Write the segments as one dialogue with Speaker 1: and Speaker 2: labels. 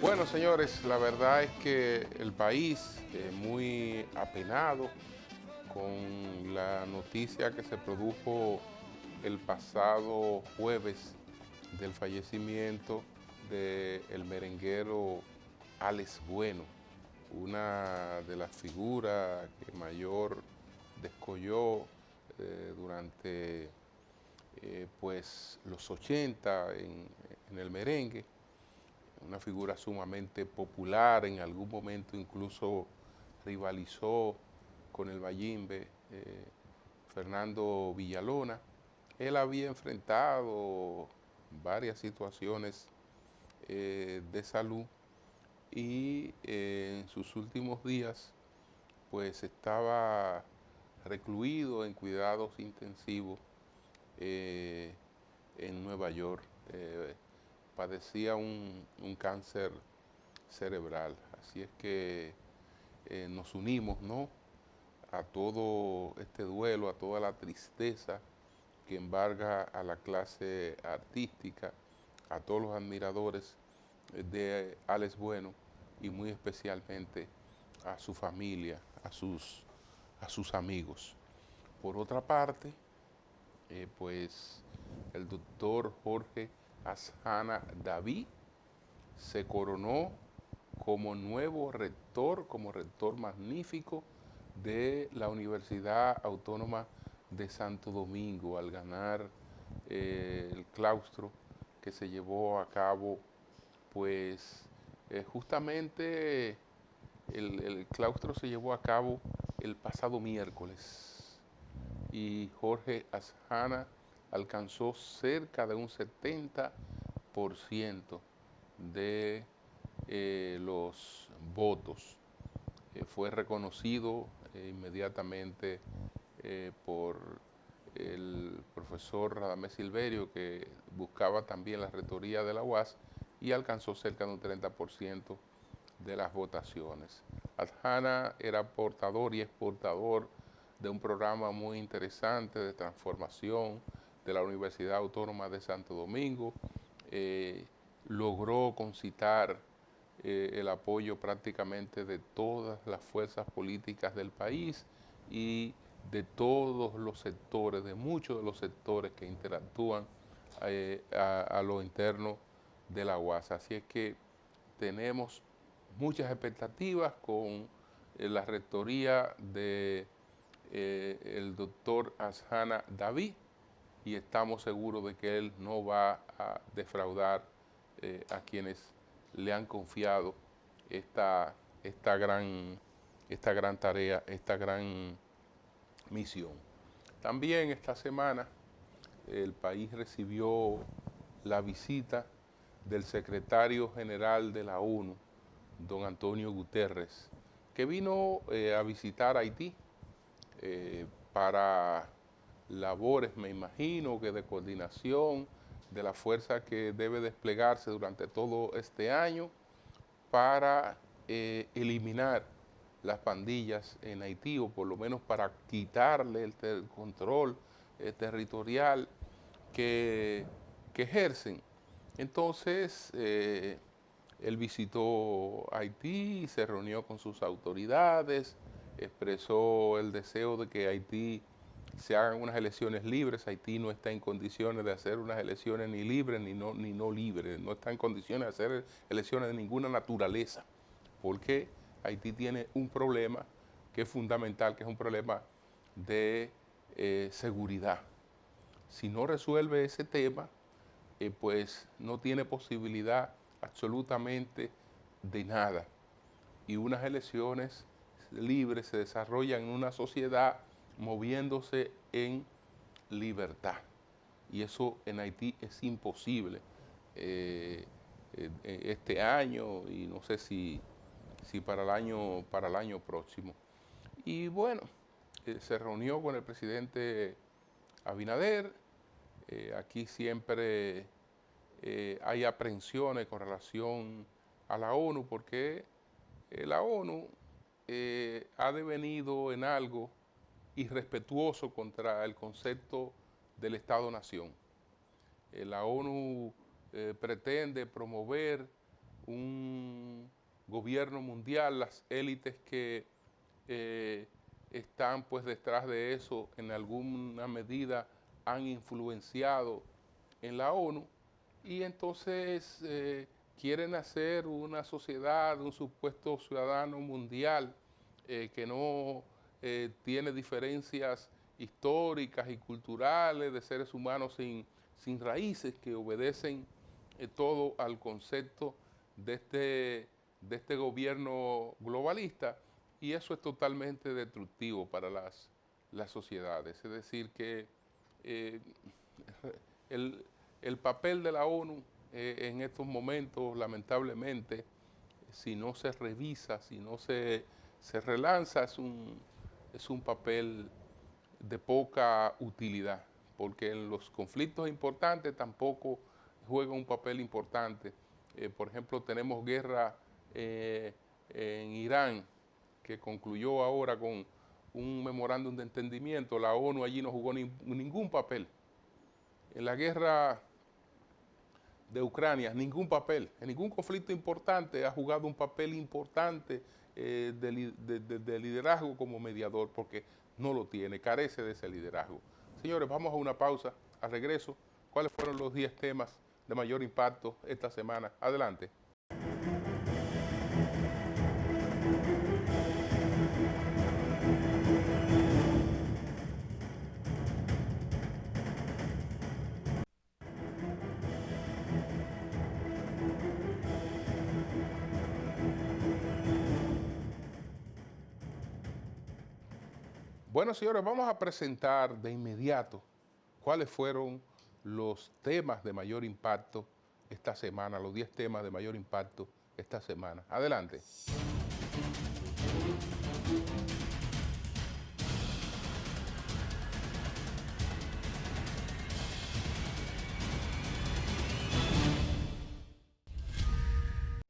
Speaker 1: Bueno, señores, la verdad es que el país muy apenado con la noticia que se produjo el pasado jueves del fallecimiento del merenguero Alex Bueno, una de las figuras que mayor descolló durante pues los 80 en el merengue, una figura sumamente popular, en algún momento incluso rivalizó con el Mayimbe, Fernando Villalona. Él había enfrentado varias situaciones de salud y en sus últimos días pues estaba recluido en cuidados intensivos eh, en Nueva York. Padecía un cáncer cerebral. Así es que nos unimos, ¿no?, a todo este duelo, a toda la tristeza que embarga a la clase artística, a todos los admiradores de Alex Bueno y muy especialmente a su familia, a sus amigos. Por otra parte, pues el doctor Jorge Asjana David se coronó como nuevo rector, como rector magnífico de la Universidad Autónoma de Santo Domingo, al ganar el claustro que se llevó a cabo, pues justamente el claustro se llevó a cabo el pasado miércoles y Jorge Asjana alcanzó cerca de un 70% de los votos. Fue reconocido inmediatamente por el profesor Radamés Silverio, que buscaba también la rectoría de la UAS, y alcanzó cerca de un 30% de las votaciones. Asjana era portador y es portador de un programa muy interesante de transformación de la Universidad Autónoma de Santo Domingo. Logró concitar el apoyo prácticamente de todas las fuerzas políticas del país y de todos los sectores, de muchos de los sectores que interactúan a lo interno de la UAS. Así es que tenemos muchas expectativas con la rectoría de el doctor Asjana David, y estamos seguros de que él no va a defraudar a quienes le han confiado esta, esta, gran, esta gran tarea, esta gran misión. También esta semana el país recibió la visita del secretario general de la ONU, don Antonio Guterres, que vino a visitar Haití para labores, me imagino, que de coordinación de la fuerza que debe desplegarse durante todo este año para eliminar las pandillas en Haití, o por lo menos para quitarle el control territorial que ejercen. Entonces, él visitó Haití, se reunió con sus autoridades, expresó el deseo de que Haití se hagan unas elecciones libres. Haití no está en condiciones de hacer unas elecciones ni libres ni no libres, no está en condiciones de hacer elecciones de ninguna naturaleza, porque Haití tiene un problema que es fundamental, que es un problema de seguridad. Si no resuelve ese tema, pues no tiene posibilidad absolutamente de nada. Y unas elecciones libres se desarrollan en una sociedad moviéndose en libertad. Y eso en Haití es imposible este año, y no sé si para el año próximo. Y bueno, se reunió con el presidente Abinader. Aquí siempre hay aprensiones con relación a la ONU, porque la ONU ha devenido en algo irrespetuoso contra el concepto del Estado-Nación. La ONU pretende promover un gobierno mundial, las élites que están pues detrás de eso en alguna medida han influenciado en la ONU y entonces quieren hacer una sociedad, un supuesto ciudadano mundial que no tiene diferencias históricas y culturales de seres humanos sin raíces, que obedecen todo al concepto de este gobierno globalista, y eso es totalmente destructivo para las sociedades. Es decir, que eh, el, el papel de la ONU en estos momentos, lamentablemente, si no se revisa, si no se relanza, es un papel de poca utilidad, porque en los conflictos importantes tampoco juega un papel importante. Por ejemplo, tenemos guerra en Irán, que concluyó ahora con un memorándum de entendimiento. La ONU allí no jugó ningún papel. En la guerra de Ucrania, ningún papel. En ningún conflicto importante ha jugado un papel importante de liderazgo como mediador, porque no lo tiene, carece de ese liderazgo. Señores, vamos a una pausa. Al regreso, ¿cuáles fueron los 10 temas de mayor impacto esta semana? Adelante. Bueno, señores, vamos a presentar de inmediato cuáles fueron los temas de mayor impacto esta semana, los 10 temas de mayor impacto esta semana. Adelante.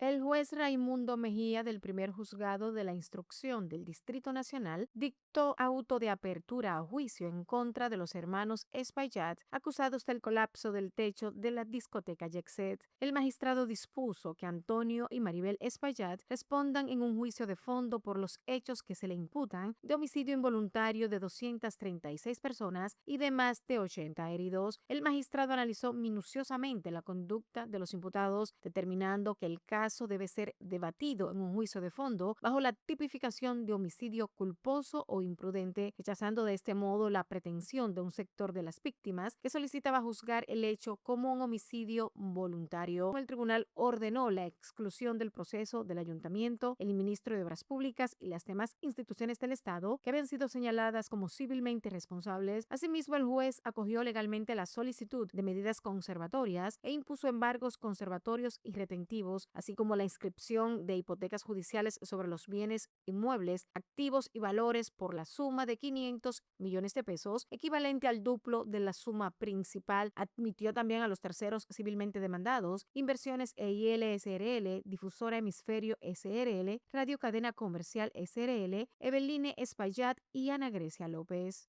Speaker 2: El juez Raimundo Mejía del primer juzgado de la instrucción del Distrito Nacional dictó auto de apertura a juicio en contra de los hermanos Espaillat, acusados del colapso del techo de la discoteca Yexet. El magistrado dispuso que Antonio y Maribel Espaillat respondan en un juicio de fondo por los hechos que se le imputan de homicidio involuntario de 236 personas y de más de 80 heridos. El magistrado analizó minuciosamente la conducta de los imputados, determinando que el caso debe ser debatido en un juicio de fondo bajo la tipificación de homicidio culposo o imprudente, rechazando de este modo la pretensión de un sector de las víctimas que solicitaba juzgar el hecho como un homicidio voluntario. El tribunal ordenó la exclusión del proceso del ayuntamiento, el ministro de Obras Públicas y las demás instituciones del Estado que habían sido señaladas como civilmente responsables. Asimismo, el juez acogió legalmente la solicitud de medidas conservatorias e impuso embargos conservatorios y retentivos, así como la inscripción de hipotecas judiciales sobre los bienes inmuebles, activos y valores por la suma de 500 millones de pesos, equivalente al duplo de la suma principal. Admitió también a los terceros civilmente demandados, Inversiones EIL SRL, Difusora Hemisferio SRL, Radio Cadena Comercial SRL, Eveline Espaillat y Ana Grecia López.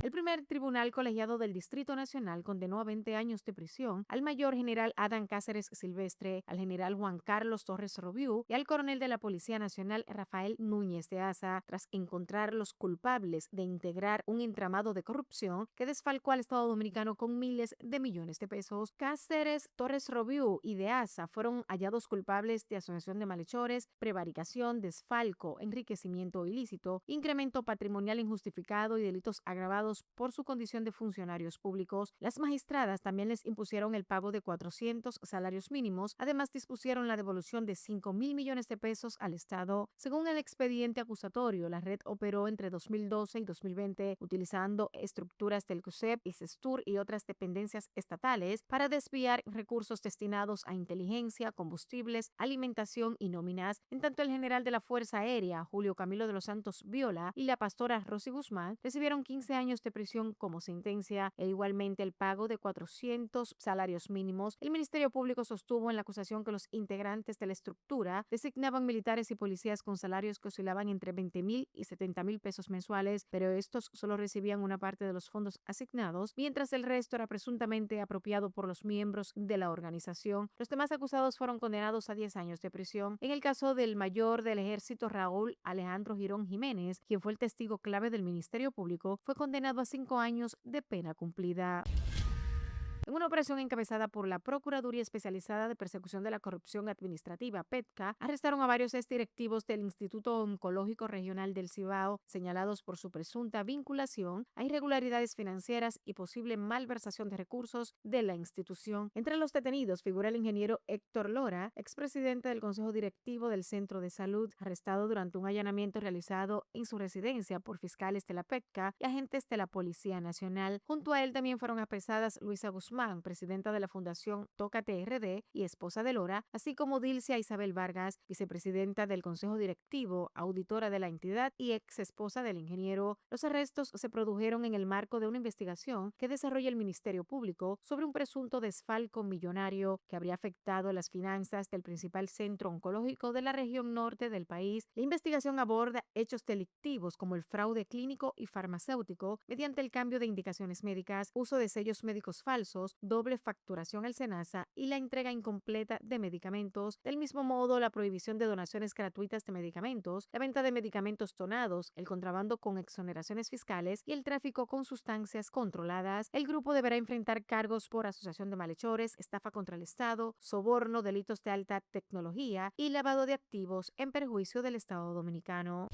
Speaker 2: El primer tribunal colegiado del Distrito Nacional condenó a 20 años de prisión al mayor general Adán Cáceres Silvestre, al general Juan Carlos Torres Robiú y al coronel de la Policía Nacional Rafael Núñez de Asa, tras encontrar los culpables de integrar un entramado de corrupción que desfalcó al Estado Dominicano con miles de millones de pesos. Cáceres, Torres Robiú y de Asa fueron hallados culpables de asociación de malhechores, prevaricación, desfalco, enriquecimiento ilícito, incremento patrimonial injustificado y delitos agravados por su condición de funcionarios públicos. Las magistradas también les impusieron el pago de 400 salarios mínimos. Además, dispusieron la devolución de 5.000 millones de pesos al Estado. Según el expediente acusatorio, la red operó entre 2012 y 2020 utilizando estructuras del CUSEP, el CESTUR y otras dependencias estatales para desviar recursos destinados a inteligencia, combustibles, alimentación y nóminas. En tanto, el general de la Fuerza Aérea, Julio Camilo de los Santos Viola, y la pastora Rosy Guzmán recibieron 15 años años de prisión como sentencia e igualmente el pago de 400 salarios mínimos. El Ministerio Público sostuvo en la acusación que los integrantes de la estructura designaban militares y policías con salarios que oscilaban entre 20,000 y 70,000 pesos mensuales, pero estos solo recibían una parte de los fondos asignados, mientras el resto era presuntamente apropiado por los miembros de la organización. Los demás acusados fueron condenados a 10 años de prisión. En el caso del mayor del ejército Raúl Alejandro Girón Jiménez, quien fue el testigo clave del Ministerio Público, fue condenado a 5 años de pena cumplida. En una operación encabezada por la Procuraduría Especializada de Persecución de la Corrupción Administrativa, PETCA, arrestaron a varios exdirectivos del Instituto Oncológico Regional del Cibao, señalados por su presunta vinculación a irregularidades financieras y posible malversación de recursos de la institución. Entre los detenidos figura el ingeniero Héctor Lora, expresidente del Consejo Directivo del Centro de Salud, arrestado durante un allanamiento realizado en su residencia por fiscales de la PETCA y agentes de la Policía Nacional. Junto a él también fueron apresadas Luisa Guzmán, presidenta de la Fundación Tócate RD y esposa de Lora, así como Dilcia Isabel Vargas, vicepresidenta del Consejo Directivo, auditora de la entidad y ex esposa del ingeniero. Los arrestos se produjeron en el marco de una investigación que desarrolla el Ministerio Público sobre un presunto desfalco millonario que habría afectado las finanzas del principal centro oncológico de la región norte del país. La investigación aborda hechos delictivos como el fraude clínico y farmacéutico mediante el cambio de indicaciones médicas, uso de sellos médicos falsos, doble facturación al SENASA y la entrega incompleta de medicamentos. Del mismo modo, la prohibición de donaciones gratuitas de medicamentos, la venta de medicamentos tonados, el contrabando con exoneraciones fiscales y el tráfico con sustancias controladas. El grupo deberá enfrentar cargos por asociación de malhechores, estafa contra el Estado, soborno, delitos de alta tecnología y lavado de activos en perjuicio del Estado dominicano.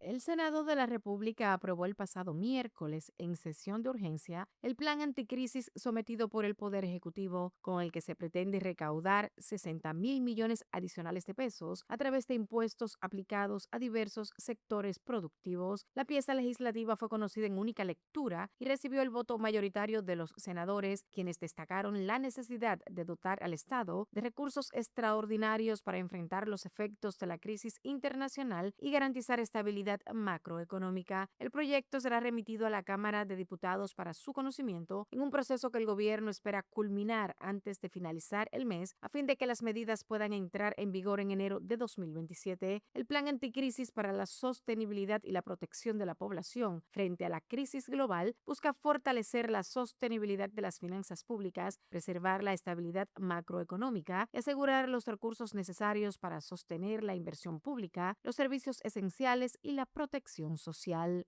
Speaker 2: El Senado de la República aprobó el pasado miércoles, en sesión de urgencia, el plan anticrisis sometido por el Poder Ejecutivo, con el que se pretende recaudar 60,000 millones adicionales de pesos a través de impuestos aplicados a diversos sectores productivos. La pieza legislativa fue conocida en única lectura y recibió el voto mayoritario de los senadores, quienes destacaron la necesidad de dotar al Estado de recursos extraordinarios para enfrentar los efectos de la crisis internacional y garantizar estabilidad macroeconómica. El proyecto será remitido a la Cámara de Diputados para su conocimiento en un proceso que el gobierno espera culminar antes de finalizar el mes a fin de que las medidas puedan entrar en vigor en enero de 2027. El plan anticrisis para la sostenibilidad y la protección de la población frente a la crisis global busca fortalecer la sostenibilidad de las finanzas públicas, preservar la estabilidad macroeconómica y asegurar los recursos necesarios para sostener la inversión pública, los servicios esenciales y la protección social.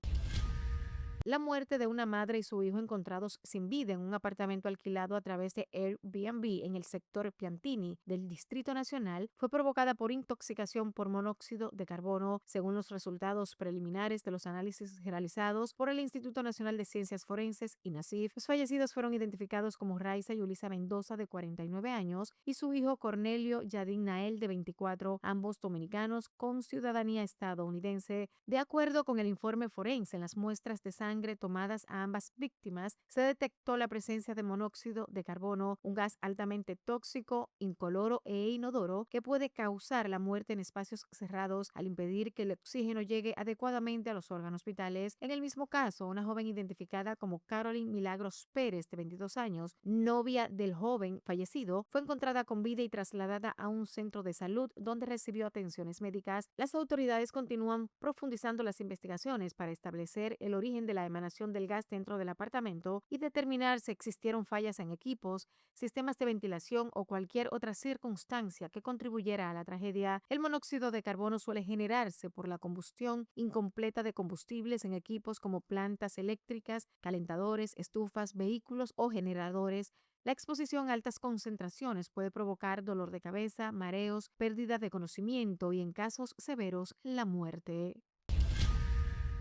Speaker 2: La muerte de una madre y su hijo encontrados sin vida en un apartamento alquilado a través de Airbnb en el sector Piantini del Distrito Nacional fue provocada por intoxicación por monóxido de carbono, según los resultados preliminares de los análisis realizados por el Instituto Nacional de Ciencias Forenses, INACIF. Los fallecidos fueron identificados como Raiza Yulisa Mendoza, de 49 años, y su hijo Cornelio Yadín Nael, de 24, ambos dominicanos con ciudadanía estadounidense. De acuerdo con el informe forense, en las muestras de sangre tomadas a ambas víctimas se detectó la presencia de monóxido de carbono, un gas altamente tóxico, incoloro e inodoro que puede causar la muerte en espacios cerrados al impedir que el oxígeno llegue adecuadamente a los órganos vitales. En el mismo caso, una joven identificada como Caroline Milagros Pérez, de 22 años, novia del joven fallecido, fue encontrada con vida y trasladada a un centro de salud donde recibió atenciones médicas. Las autoridades continúan profundizando las investigaciones para establecer el origen de la emanación del gas dentro del apartamento y determinar si existieron fallas en equipos, sistemas de ventilación o cualquier otra circunstancia que contribuyera a la tragedia. El monóxido de carbono suele generarse por la combustión incompleta de combustibles en equipos como plantas eléctricas, calentadores, estufas, vehículos o generadores. La exposición a altas concentraciones puede provocar dolor de cabeza, mareos, pérdida de conocimiento y, en casos severos, la muerte.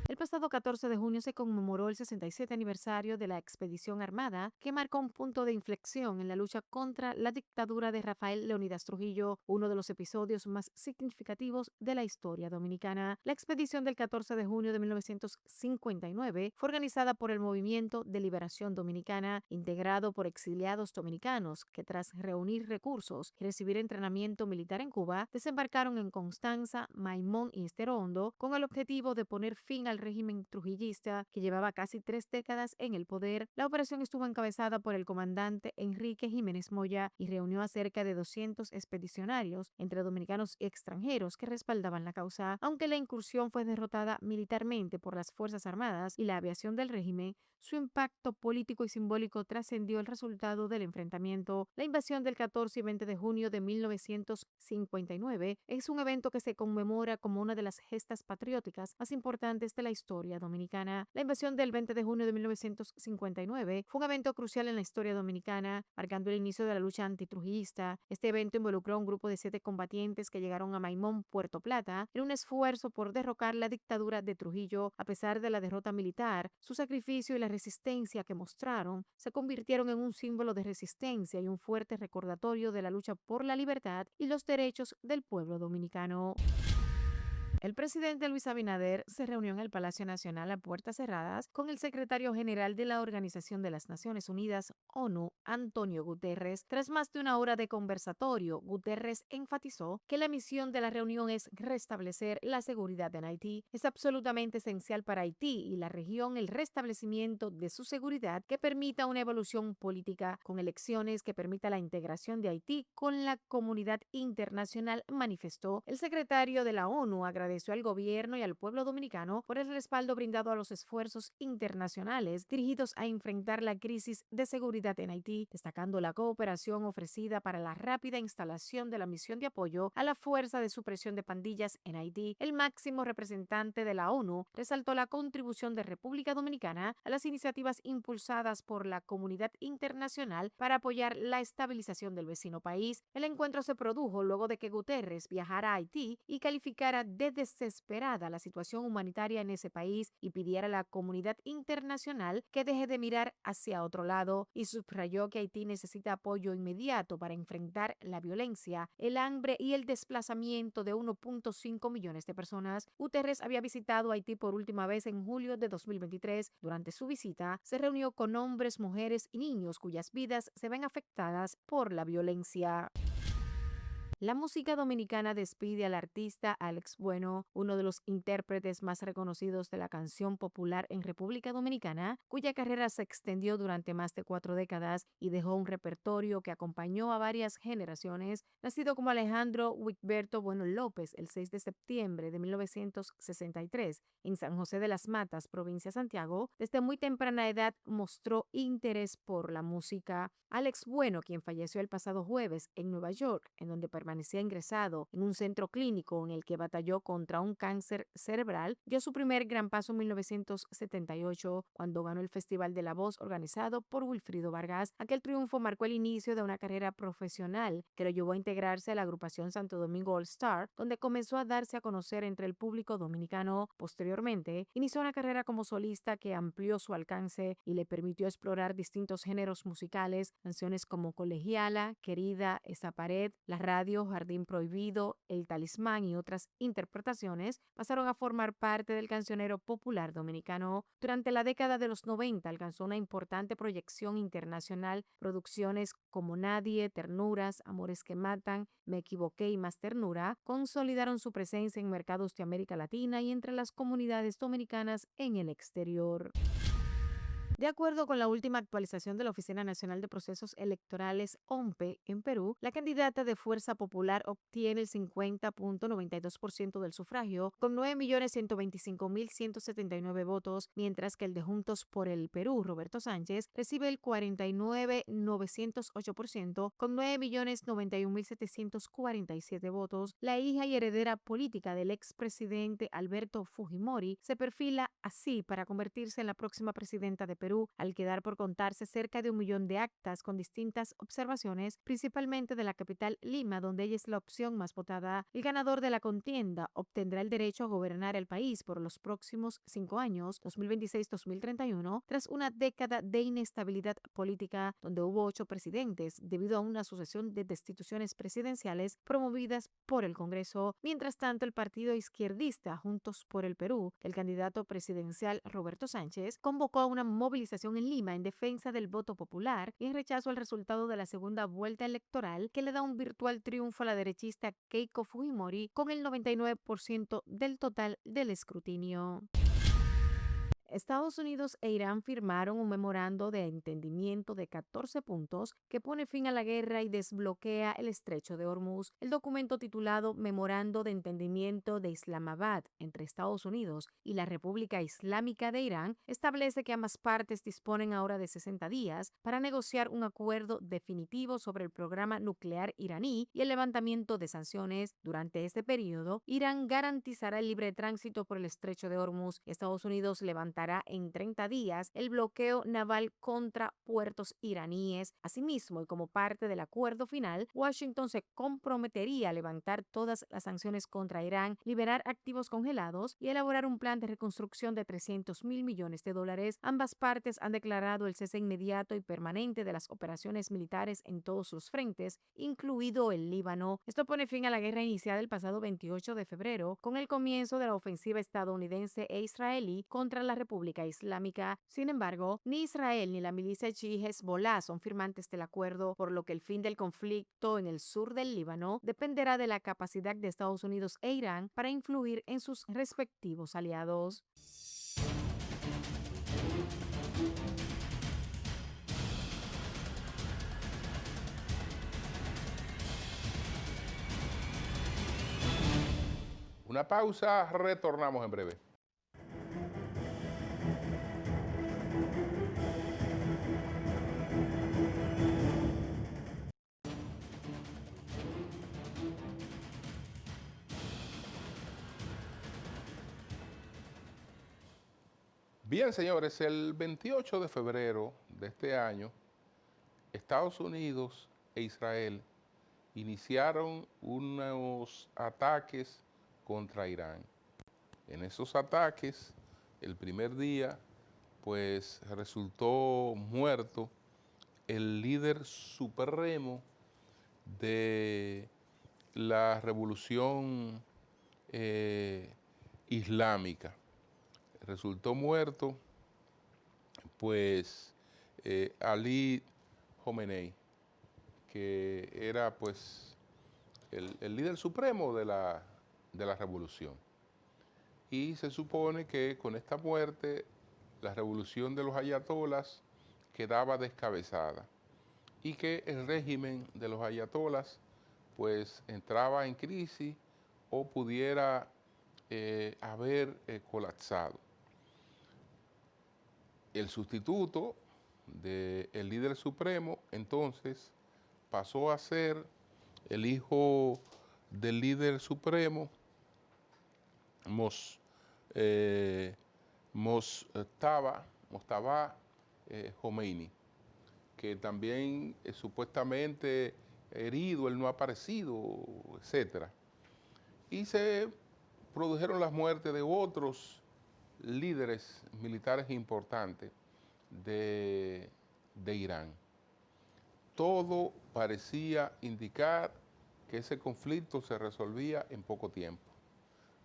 Speaker 2: El pasado 14 de junio se conmemoró el 67 aniversario de la Expedición Armada, que marcó un punto de inflexión en la lucha contra la dictadura de Rafael Leónidas Trujillo, uno de los episodios más significativos de la historia dominicana. La expedición del 14 de junio de 1959 fue organizada por el Movimiento de Liberación Dominicana, integrado por exiliados dominicanos que, tras reunir recursos y recibir entrenamiento militar en Cuba, desembarcaron en Constanza, Maimón y Estero Hondo con el objetivo de poner fin al al régimen trujillista que llevaba casi 3 décadas en el poder. La operación estuvo encabezada por el comandante Enrique Jiménez Moya y reunió a cerca de 200 expedicionarios, entre dominicanos y extranjeros, que respaldaban la causa. Aunque la incursión fue derrotada militarmente por las Fuerzas Armadas y la aviación del régimen, su impacto político y simbólico trascendió el resultado del enfrentamiento. La invasión del 14 y 20 de junio de 1959 es un evento que se conmemora como una de las gestas patrióticas más importantes de la historia dominicana. La invasión del 20 de junio de 1959 fue un evento crucial en la historia dominicana, marcando el inicio de la lucha antitrujillista. Este evento involucró a un grupo de 7 combatientes que llegaron a Maimón, Puerto Plata, en un esfuerzo por derrocar la dictadura de Trujillo. A pesar de la derrota militar, su sacrificio y la resistencia que mostraron se convirtieron en un símbolo de resistencia y un fuerte recordatorio de la lucha por la libertad y los derechos del pueblo dominicano. El presidente Luis Abinader se reunió en el Palacio Nacional a puertas cerradas con el secretario general de la Organización de las Naciones Unidas, ONU, Antonio Guterres. Tras más de una hora de conversatorio, Guterres enfatizó que la misión de la reunión es restablecer la seguridad en Haití. Es absolutamente esencial para Haití y la región el restablecimiento de su seguridad que permita una evolución política con elecciones que permita la integración de Haití con la comunidad internacional, manifestó. El secretario de la ONU agradeció al gobierno y al pueblo dominicano por el respaldo brindado a los esfuerzos internacionales dirigidos a enfrentar la crisis de seguridad en Haití, destacando la cooperación ofrecida para la rápida instalación de la misión de apoyo a la Fuerza de Supresión de Pandillas en Haití. El máximo representante de la ONU resaltó la contribución de República Dominicana a las iniciativas impulsadas por la comunidad internacional para apoyar la estabilización del vecino país. El encuentro se produjo luego de que Guterres viajara a Haití y calificara de desesperada la situación humanitaria en ese país y pidiera a la comunidad internacional que deje de mirar hacia otro lado, y subrayó que Haití necesita apoyo inmediato para enfrentar la violencia, el hambre y el desplazamiento de 1.5 millones de personas. Guterres había visitado Haití por última vez en julio de 2023. Durante su visita, se reunió con hombres, mujeres y niños cuyas vidas se ven afectadas por la violencia. La música dominicana despide al artista Alex Bueno, uno de los intérpretes más reconocidos de la canción popular en República Dominicana, cuya carrera se extendió durante más de 4 décadas y dejó un repertorio que acompañó a varias generaciones. Nacido como Alejandro Wigberto Bueno López el 6 de septiembre de 1963 en San José de las Matas, provincia de Santiago, desde muy temprana edad mostró interés por la música. Alex Bueno, quien falleció el pasado jueves en Nueva York, en donde permanecía ingresado en un centro clínico en el que batalló contra un cáncer cerebral, dio su primer gran paso en 1978 cuando ganó el Festival de la Voz organizado por Wilfrido Vargas. Aquel triunfo marcó el inicio de una carrera profesional que lo llevó a integrarse a la agrupación Santo Domingo All Star, donde comenzó a darse a conocer entre el público dominicano. Posteriormente, inició una carrera como solista que amplió su alcance y le permitió explorar distintos géneros musicales, canciones como Colegiala, Querida, Esa Pared, La Radio, Jardín Prohibido, El Talismán y otras interpretaciones pasaron a formar parte del cancionero popular dominicano. Durante la década de los 90 alcanzó una importante proyección internacional. Producciones como Nadie, Ternuras, Amores que Matan, Me Equivoqué y Más Ternura consolidaron su presencia en mercados de América Latina y entre las comunidades dominicanas en el exterior. De acuerdo con la última actualización de la Oficina Nacional de Procesos Electorales, OMPE, en Perú, la candidata de Fuerza Popular obtiene el 50.92% del sufragio, con 9.125.179 votos, mientras que el de Juntos por el Perú, Roberto Sánchez, recibe el 49.908%, con 9.091.747 votos. La hija y heredera política del expresidente Alberto Fujimori se perfila así para convertirse en la próxima presidenta de Perú, al quedar por contarse cerca de 1 millón de actas con distintas observaciones, principalmente de la capital Lima, donde ella es la opción más votada. El ganador de la contienda obtendrá el derecho a gobernar el país por los próximos 5 años, 2026-2031, tras una década de inestabilidad política, donde hubo 8 presidentes debido a una sucesión de destituciones presidenciales promovidas por el Congreso. Mientras tanto, el partido izquierdista Juntos por el Perú, el candidato presidencial Roberto Sánchez, convocó a una movilización en Lima en defensa del voto popular y en rechazo al resultado de la segunda vuelta electoral, que le da un virtual triunfo a la derechista Keiko Fujimori con el 99% del total del escrutinio. Estados Unidos e Irán firmaron un memorando de entendimiento de 14 puntos que pone fin a la guerra y desbloquea el estrecho de Hormuz. El documento titulado Memorando de Entendimiento de Islamabad entre Estados Unidos y la República Islámica de Irán establece que ambas partes disponen ahora de 60 días para negociar un acuerdo definitivo sobre el programa nuclear iraní y el levantamiento de sanciones. Durante este periodo, Irán garantizará el libre tránsito por el estrecho de Hormuz. Estados Unidos levantará en 30 días el bloqueo naval contra puertos iraníes. Asimismo, y como parte del acuerdo final, Washington se comprometería a levantar todas las sanciones contra Irán, liberar activos congelados y elaborar un plan de reconstrucción de $300.000 millones. Ambas partes han declarado el cese inmediato y permanente de las operaciones militares en todos los frentes, incluido el Líbano. Esto pone fin a la guerra iniciada el pasado 28 de febrero con el comienzo de la ofensiva estadounidense e israelí contra la República Islámica. Sin embargo, ni Israel ni la milicia chií Hezbollah son firmantes del acuerdo, por lo que el fin del conflicto en el sur del Líbano dependerá de la capacidad de Estados Unidos e Irán para influir en sus respectivos aliados.
Speaker 1: Una pausa, retornamos en breve. Bien, señores, el 28 de febrero de este año, Estados Unidos e Israel iniciaron unos ataques contra Irán. En esos ataques, el primer día, pues resultó muerto el líder supremo de la revolución islámica. Resultó muerto, pues, Ali Khamenei, que era, pues, el líder supremo de la revolución. Y se supone que con esta muerte, la revolución de los ayatolas quedaba descabezada y que el régimen de los ayatolas, pues, entraba en crisis o pudiera haber colapsado. El sustituto del líder supremo, entonces, pasó a ser el hijo del líder supremo, Mojtaba Khomeini, que también supuestamente herido, él no ha aparecido, etc. Y se produjeron las muertes de otros líderes militares importantes de Irán. Todo parecía indicar que ese conflicto se resolvía en poco tiempo.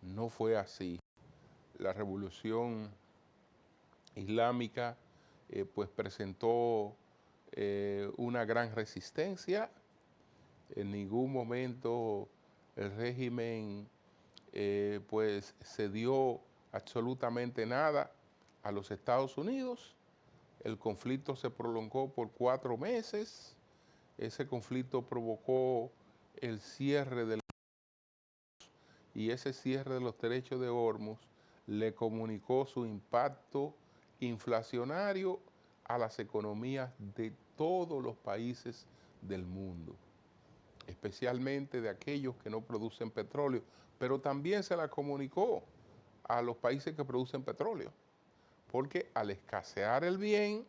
Speaker 1: No fue así. La revolución islámica pues presentó una gran resistencia. En ningún momento el régimen pues cedió absolutamente nada a los Estados Unidos. El conflicto se prolongó por 4 meses. Ese conflicto provocó el cierre del y ese cierre de los derechos de Hormuz le comunicó su impacto inflacionario a las economías de todos los países del mundo, especialmente de aquellos que no producen petróleo, pero también se la comunicó a los países que producen petróleo, porque al escasear el bien,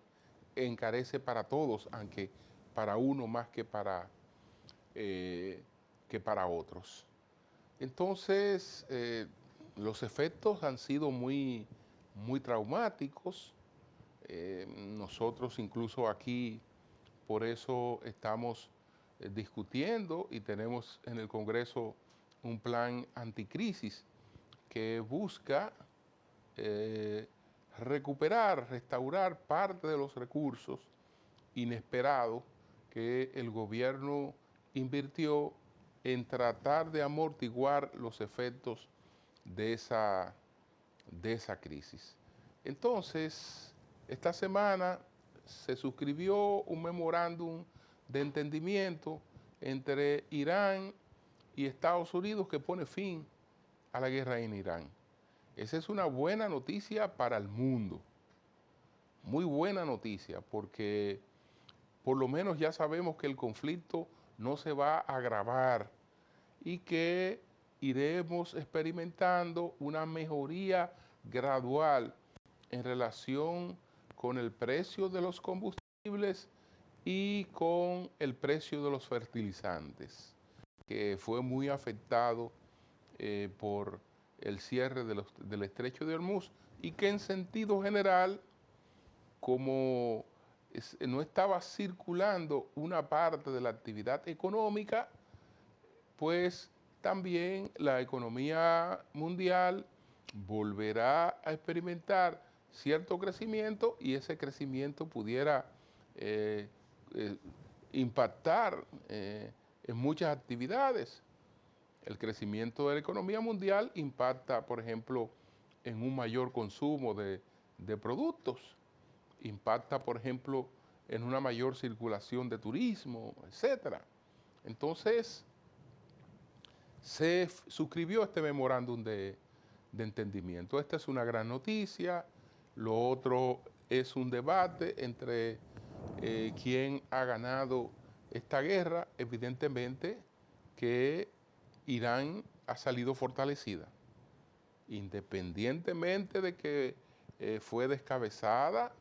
Speaker 1: encarece para todos, aunque para uno más que para otros. Entonces, los efectos han sido muy traumáticos. Nosotros incluso aquí, por eso estamos discutiendo y tenemos en el Congreso un plan anticrisis que busca recuperar, restaurar parte de los recursos inesperados que el gobierno invirtió en tratar de amortiguar los efectos de esa crisis. Entonces, esta semana se suscribió un memorándum de entendimiento entre Irán y Estados Unidos que pone fin a la guerra en Irán. Esa es una buena noticia para el mundo, muy buena noticia, porque por lo menos ya sabemos que el conflicto no se va a agravar y que iremos experimentando una mejoría gradual en relación con el precio de los combustibles y con el precio de los fertilizantes, que fue muy afectado por el cierre del estrecho de Hormuz y que en sentido general, como no estaba circulando una parte de la actividad económica, pues también la economía mundial volverá a experimentar cierto crecimiento y ese crecimiento pudiera eh, eh, impactar en muchas actividades. El crecimiento de la economía mundial impacta, por ejemplo, en un mayor consumo de productos, impacta, por ejemplo, en una mayor circulación de turismo, etcétera. Entonces, se suscribió este memorándum de entendimiento. Esta es una gran noticia. Lo otro es un debate entre quién ha ganado esta guerra. Evidentemente que Irán ha salido fortalecida, independientemente de que fue descabezada,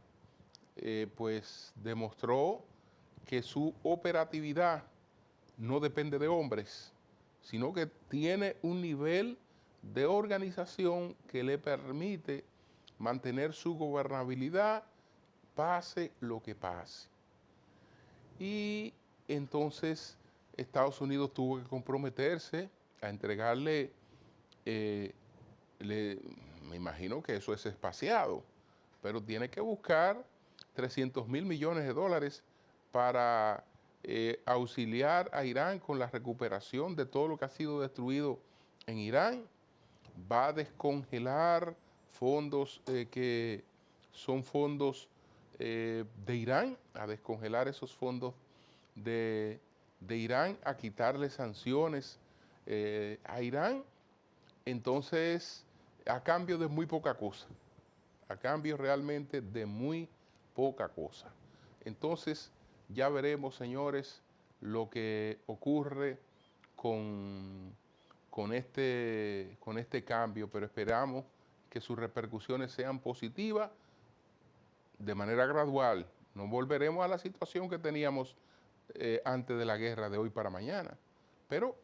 Speaker 1: pues demostró que su operatividad no depende de hombres, sino que tiene un nivel de organización que le permite mantener su gobernabilidad pase lo que pase. Y entonces Estados Unidos tuvo que comprometerse a entregarle, me imagino que eso es espaciado, pero tiene que buscar 300.000 millones de dólares para auxiliar a Irán con la recuperación de todo lo que ha sido destruido en Irán. Va a descongelar fondos que son fondos de Irán, a descongelar esos fondos de Irán, a quitarle sanciones a Irán. Entonces, a cambio de muy poca cosa, a cambio realmente de muy poca cosa. Entonces, ya veremos, señores, lo que ocurre con este cambio, pero esperamos que sus repercusiones sean positivas de manera gradual. No volveremos a la situación que teníamos antes de la guerra de hoy para mañana, pero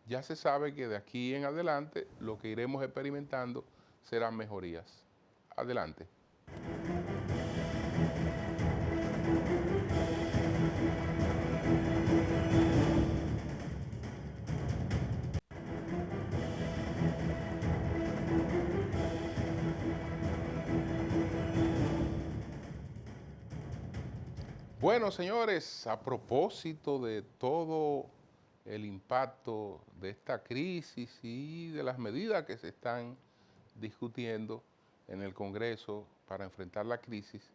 Speaker 1: ya se sabe que de aquí en adelante lo que iremos experimentando serán mejorías. Adelante. Bueno, señores, a propósito de todo el impacto de esta crisis y de las medidas que se están discutiendo en el Congreso para enfrentar la crisis,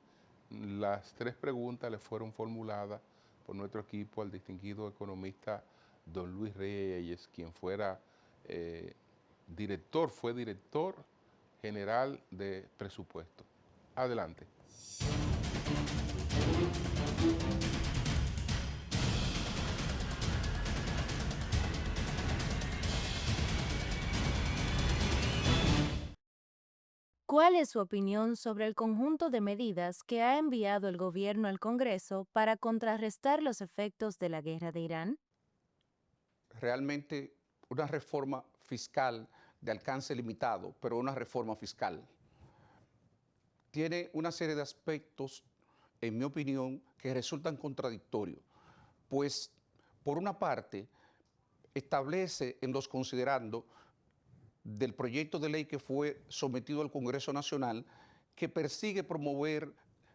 Speaker 1: las 3 preguntas le fueron formuladas por nuestro equipo al distinguido economista don Luis Reyes, quien fuera fue director general de presupuesto. Adelante.
Speaker 2: ¿Cuál es su opinión sobre el conjunto de medidas que ha enviado el gobierno al Congreso para contrarrestar los efectos de la guerra de Irán?
Speaker 3: Realmente una reforma fiscal de alcance limitado, pero una reforma fiscal. Tiene una serie de aspectos, en mi opinión, que resultan contradictorios, pues por una parte establece en los considerandos del proyecto de ley que fue sometido al Congreso Nacional que persigue promover,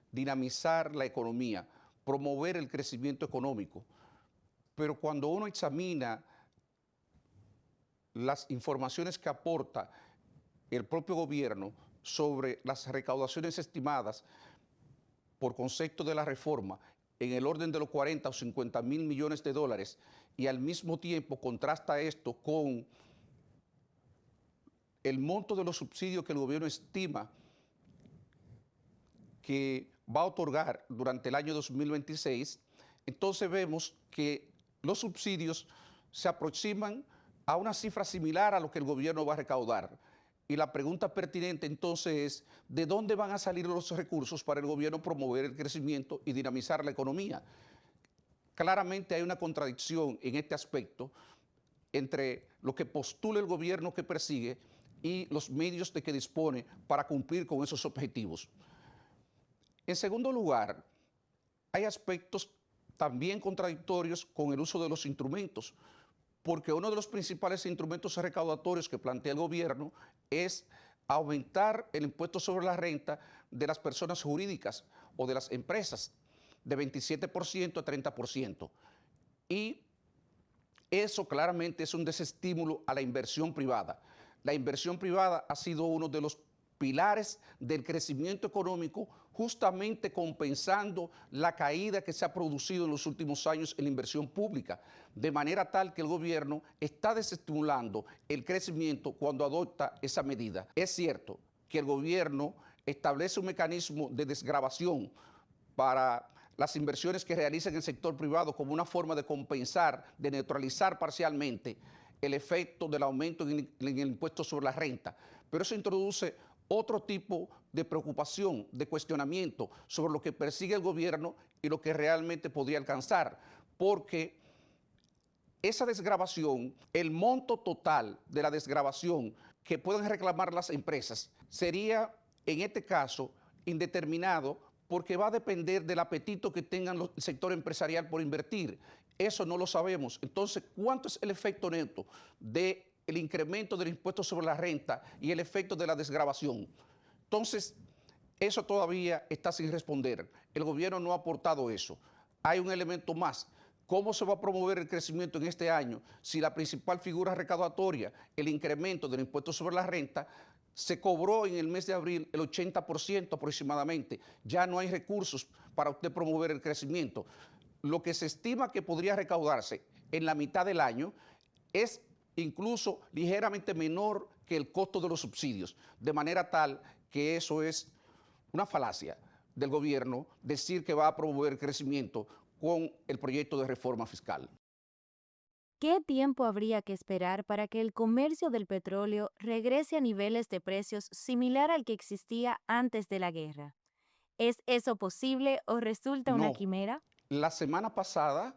Speaker 3: dinamizar la economía, promover el crecimiento económico. Pero cuando uno examina las informaciones que aporta el propio gobierno sobre las recaudaciones estimadas por concepto de la reforma en el orden de los 40 o 50 mil millones de dólares, y al mismo tiempo contrasta esto con el monto de los subsidios que el gobierno estima que va a otorgar durante el año 2026, entonces vemos que los subsidios se aproximan a una cifra similar a lo que el gobierno va a recaudar. Y la pregunta pertinente entonces es, ¿de dónde van a salir los recursos para el gobierno promover el crecimiento y dinamizar la economía? Claramente hay una contradicción en este aspecto entre lo que postula el gobierno que persigue y los medios de que dispone para cumplir con esos objetivos. En segundo lugar, hay aspectos también contradictorios con el uso de los instrumentos, porque uno de los principales instrumentos recaudatorios que plantea el gobierno es aumentar el impuesto sobre la renta de las personas jurídicas o de las empresas de 27% a 30%. Y eso claramente es un desestímulo a la inversión privada. La inversión privada ha sido uno de los pilares del crecimiento económico, justamente compensando la caída que se ha producido en los últimos años en la inversión pública, de manera tal que el gobierno está desestimulando el crecimiento cuando adopta esa medida. Es cierto que el gobierno establece un mecanismo de desgravación para las inversiones que realiza en el sector privado como una forma de compensar, de neutralizar parcialmente el efecto del aumento en el impuesto sobre la renta, pero eso introduce otro tipo de preocupación, de cuestionamiento sobre lo que persigue el gobierno y lo que realmente podría alcanzar, porque esa desgravación, el monto total de la desgravación que pueden reclamar las empresas sería, en este caso, indeterminado, porque va a depender del apetito que tengan el sector empresarial por invertir. Eso no lo sabemos. Entonces, ¿cuánto es el efecto neto del incremento del impuesto sobre la renta y el efecto de la desgravación? Entonces, eso todavía está sin responder. El gobierno no ha aportado eso. Hay un elemento más. ¿Cómo se va a promover el crecimiento en este año si la principal figura recaudatoria, el incremento del impuesto sobre la renta, se cobró en el mes de abril el 80% aproximadamente? Ya no hay recursos para usted promover el crecimiento. Lo que se estima que podría recaudarse en la mitad del año es incluso ligeramente menor que el costo de los subsidios, de manera tal que eso es una falacia del gobierno decir que va a promover el crecimiento con el proyecto de reforma fiscal.
Speaker 4: ¿Qué tiempo habría que esperar para que el comercio del petróleo regrese a niveles de precios similar al que existía antes de la guerra? ¿Es eso posible o resulta una
Speaker 3: No,
Speaker 4: quimera?
Speaker 3: la semana pasada,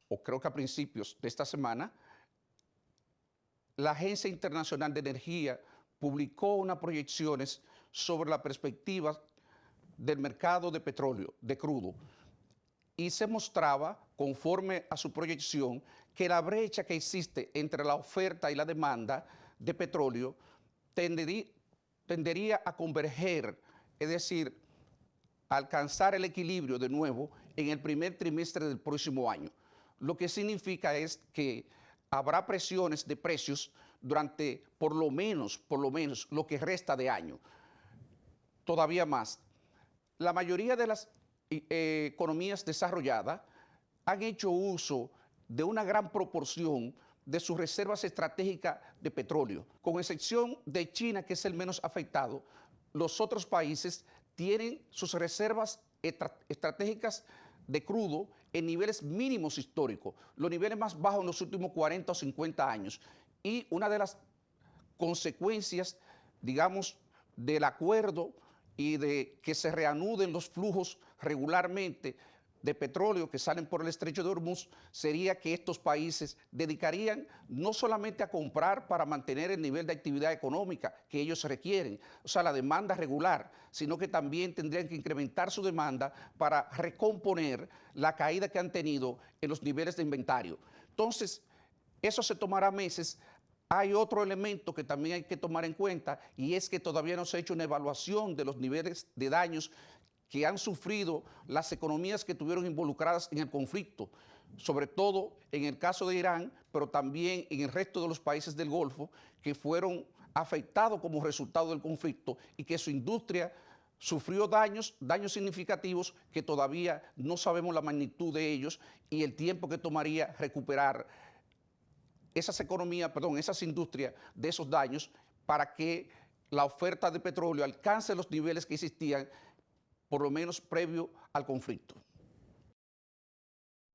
Speaker 3: o creo que a principios de esta semana, la Agencia Internacional de Energía publicó unas proyecciones sobre la perspectiva del mercado de petróleo, de crudo, y se mostraba, conforme a su proyección, que la brecha que existe entre la oferta y la demanda de petróleo tendería a converger, es decir, a alcanzar el equilibrio de nuevo en el primer trimestre del próximo año. Lo que significa es que habrá presiones de precios durante por lo menos lo que resta de año. Todavía más, la mayoría de las economías desarrolladas han hecho uso de una gran proporción de sus reservas estratégicas de petróleo. Con excepción de China, que es el menos afectado, los otros países tienen sus reservas estratégicas de crudo en niveles mínimos históricos, los niveles más bajos en los últimos 40 o 50 años. Y una de las consecuencias, digamos, del acuerdo y de que se reanuden los flujos regularmente de petróleo que salen por el estrecho de Hormuz sería que estos países dedicarían no solamente a comprar para mantener el nivel de actividad económica que ellos requieren, o sea, la demanda regular, sino que también tendrían que incrementar su demanda para recomponer la caída que han tenido en los niveles de inventario. Entonces, eso se tomará meses. Hay otro elemento que también hay que tomar en cuenta y es que todavía no se ha hecho una evaluación de los niveles de daños que han sufrido las economías que estuvieron involucradas en el conflicto, sobre todo en el caso de Irán, pero también en el resto de los países del Golfo que fueron afectado como resultado del conflicto y que su industria sufrió daños significativos que todavía no sabemos la magnitud de ellos y el tiempo que tomaría recuperar esas industrias de esos daños para que la oferta de petróleo alcance los niveles que existían por lo menos previo al conflicto.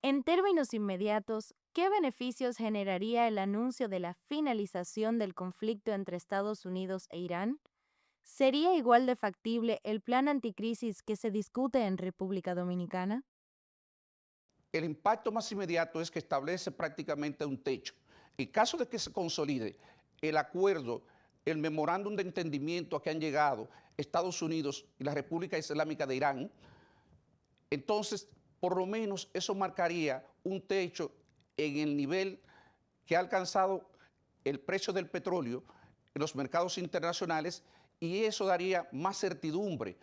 Speaker 4: En términos inmediatos, ¿qué beneficios generaría el anuncio de la finalización del conflicto entre Estados Unidos e Irán? ¿Sería igual de factible el plan anticrisis que se discute en República Dominicana?
Speaker 3: El impacto más inmediato es que establece prácticamente un techo. En caso de que se consolide el acuerdo, el memorándum de entendimiento a que han llegado Estados Unidos y la República Islámica de Irán, entonces por lo menos eso marcaría un techo en el nivel que ha alcanzado el precio del petróleo en los mercados internacionales y eso daría más certidumbre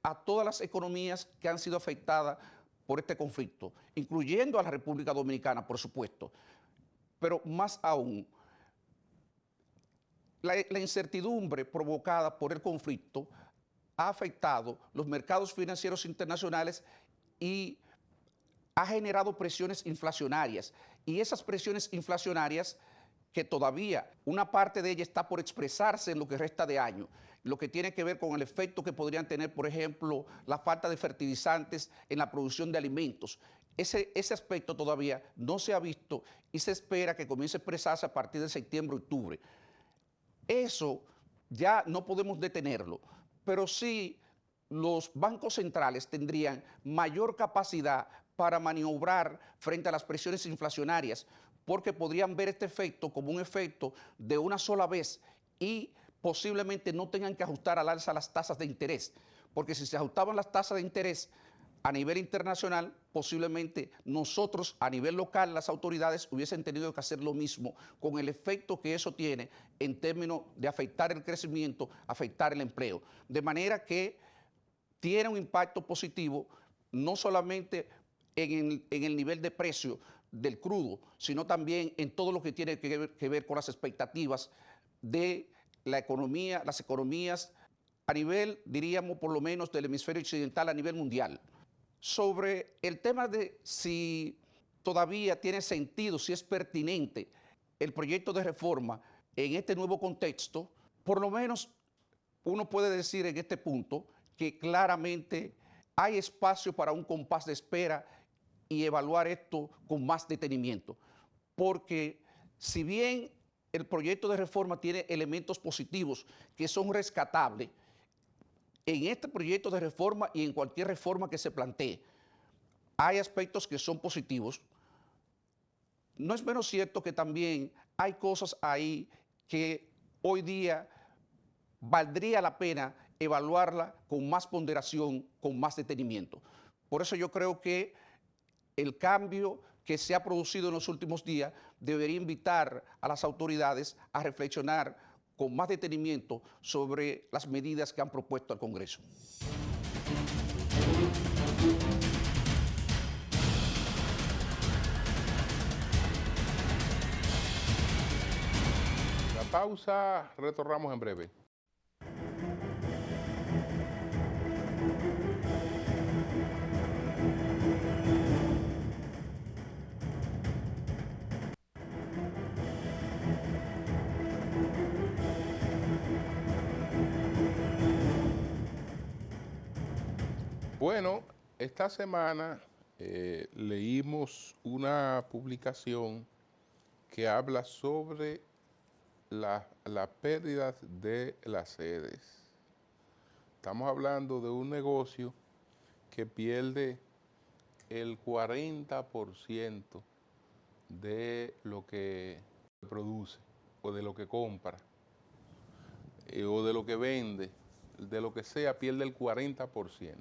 Speaker 3: a todas las economías que han sido afectadas por este conflicto, incluyendo a la República Dominicana, por supuesto. Pero más aún, la incertidumbre provocada por el conflicto ha afectado los mercados financieros internacionales y ha generado presiones inflacionarias. Y esas presiones inflacionarias, que todavía una parte de ella está por expresarse en lo que resta de año, lo que tiene que ver con el efecto que podrían tener, por ejemplo, la falta de fertilizantes en la producción de alimentos. Ese aspecto todavía no se ha visto y se espera que comience a expresarse a partir de septiembre-octubre. Eso ya no podemos detenerlo, pero sí los bancos centrales tendrían mayor capacidad para maniobrar frente a las presiones inflacionarias, porque podrían ver este efecto como un efecto de una sola vez y posiblemente no tengan que ajustar al alza las tasas de interés, porque si se ajustaban las tasas de interés a nivel internacional, posiblemente nosotros a nivel local, las autoridades hubiesen tenido que hacer lo mismo con el efecto que eso tiene en términos de afectar el crecimiento, afectar el empleo. De manera que tiene un impacto positivo no solamente en el nivel de precio del crudo, sino también en todo lo que tiene que ver con las expectativas de la economía, las economías a nivel, diríamos, por lo menos del hemisferio occidental a nivel mundial. Sobre el tema de si todavía tiene sentido, si es pertinente el proyecto de reforma en este nuevo contexto, por lo menos uno puede decir en este punto que claramente hay espacio para un compás de espera y evaluar esto con más detenimiento. Porque si bien el proyecto de reforma tiene elementos positivos que son rescatables, en este proyecto de reforma y en cualquier reforma que se plantee, hay aspectos que son positivos. No es menos cierto que también hay cosas ahí que hoy día valdría la pena evaluarla con más ponderación, con más detenimiento. Por eso yo creo que el cambio que se ha producido en los últimos días debería invitar a las autoridades a reflexionar con más detenimiento sobre las medidas que han propuesto al Congreso.
Speaker 1: La pausa, retornamos en breve. Bueno, esta semana leímos una publicación que habla sobre las pérdidas de las sedes. Estamos hablando de un negocio que pierde el 40% de lo que produce o de lo que compra o de lo que vende, de lo que sea, pierde el 40%.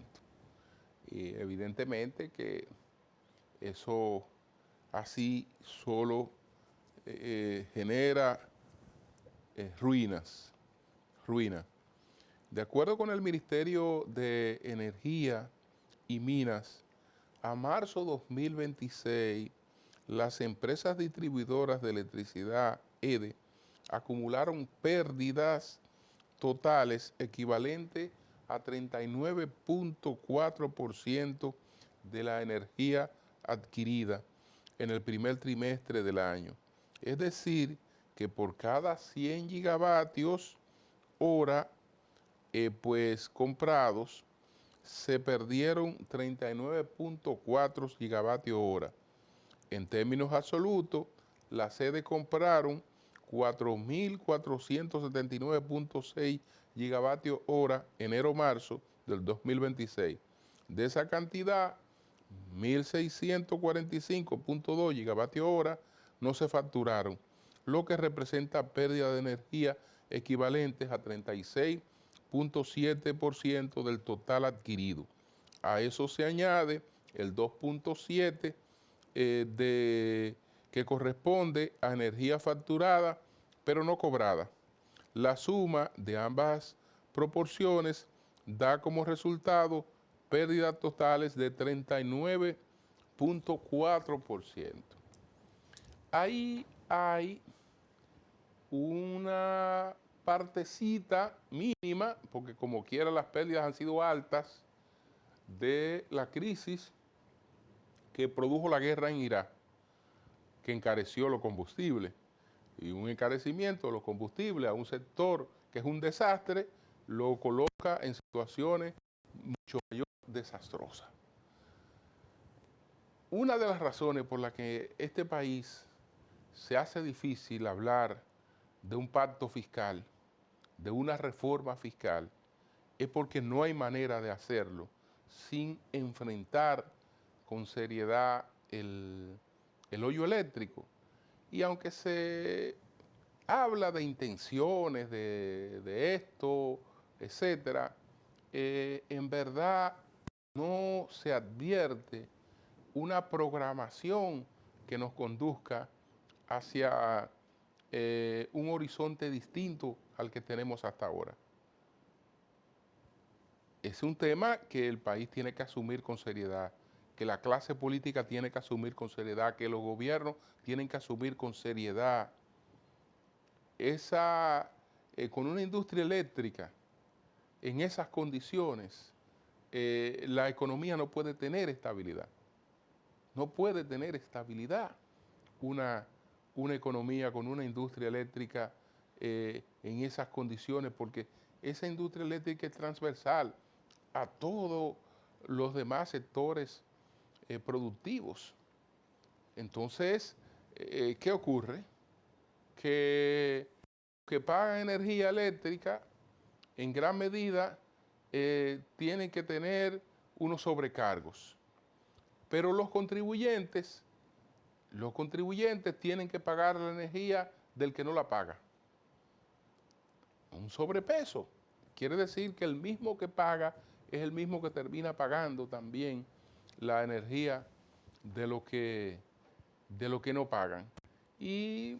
Speaker 1: Y evidentemente que eso así solo genera ruina. De acuerdo con el Ministerio de Energía y Minas, a marzo 2026, las empresas distribuidoras de electricidad, EDE, acumularon pérdidas totales equivalentes a 39.4% de la energía adquirida en el primer trimestre del año. Es decir, que por cada 100 gigavatios hora pues comprados, se perdieron 39.4 gigavatios hora. En términos absolutos, las sedes compraron 4.479.6 gigavatios hora enero-marzo del 2026. De esa cantidad, 1.645.2 gigavatios hora no se facturaron, lo que representa pérdida de energía equivalentes a 36.7% del total adquirido. A eso se añade el 2.7% que corresponde a energía facturada pero no cobrada. La suma de ambas proporciones da como resultado pérdidas totales de 39.4%. Ahí hay una partecita mínima, porque como quiera las pérdidas han sido altas, de la crisis que produjo la guerra en Irak, que encareció los combustibles. Y un encarecimiento de los combustibles a un sector que es un desastre, lo coloca en situaciones mucho mayor desastrosas. Una de las razones por las que este país se hace difícil hablar de un pacto fiscal, de una reforma fiscal, es porque no hay manera de hacerlo sin enfrentar con seriedad el hoyo eléctrico. Y aunque se habla de intenciones de esto, etcétera, en verdad no se advierte una programación que nos conduzca hacia un horizonte distinto al que tenemos hasta ahora. Es un tema que el país tiene que asumir con seriedad, que la clase política tiene que asumir con seriedad, que los gobiernos tienen que asumir con seriedad. Con una industria eléctrica en esas condiciones, la economía no puede tener estabilidad. No puede tener estabilidad una economía con una industria eléctrica en esas condiciones, porque esa industria eléctrica es transversal a todos los demás sectores productivos. Entonces, ¿qué ocurre? Que pagan energía eléctrica en gran medida tienen que tener unos sobrecargos, pero los contribuyentes tienen que pagar la energía del que no la paga. Un sobrepeso. Quiere decir que el mismo que paga es el mismo que termina pagando también la energía de lo que no pagan. Y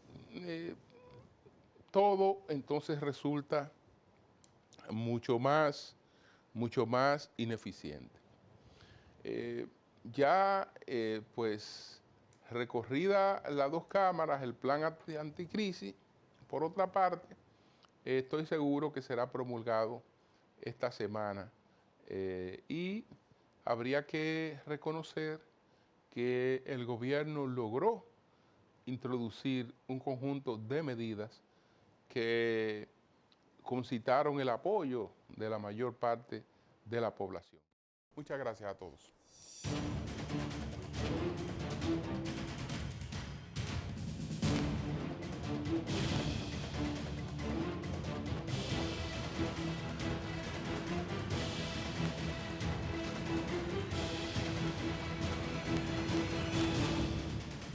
Speaker 1: todo entonces resulta mucho más ineficiente. Pues recorrida las dos cámaras, el plan anticrisis, por otra parte, estoy seguro que será promulgado esta semana y habría que reconocer que el gobierno logró introducir un conjunto de medidas que concitaron el apoyo de la mayor parte de la población. Muchas gracias a todos.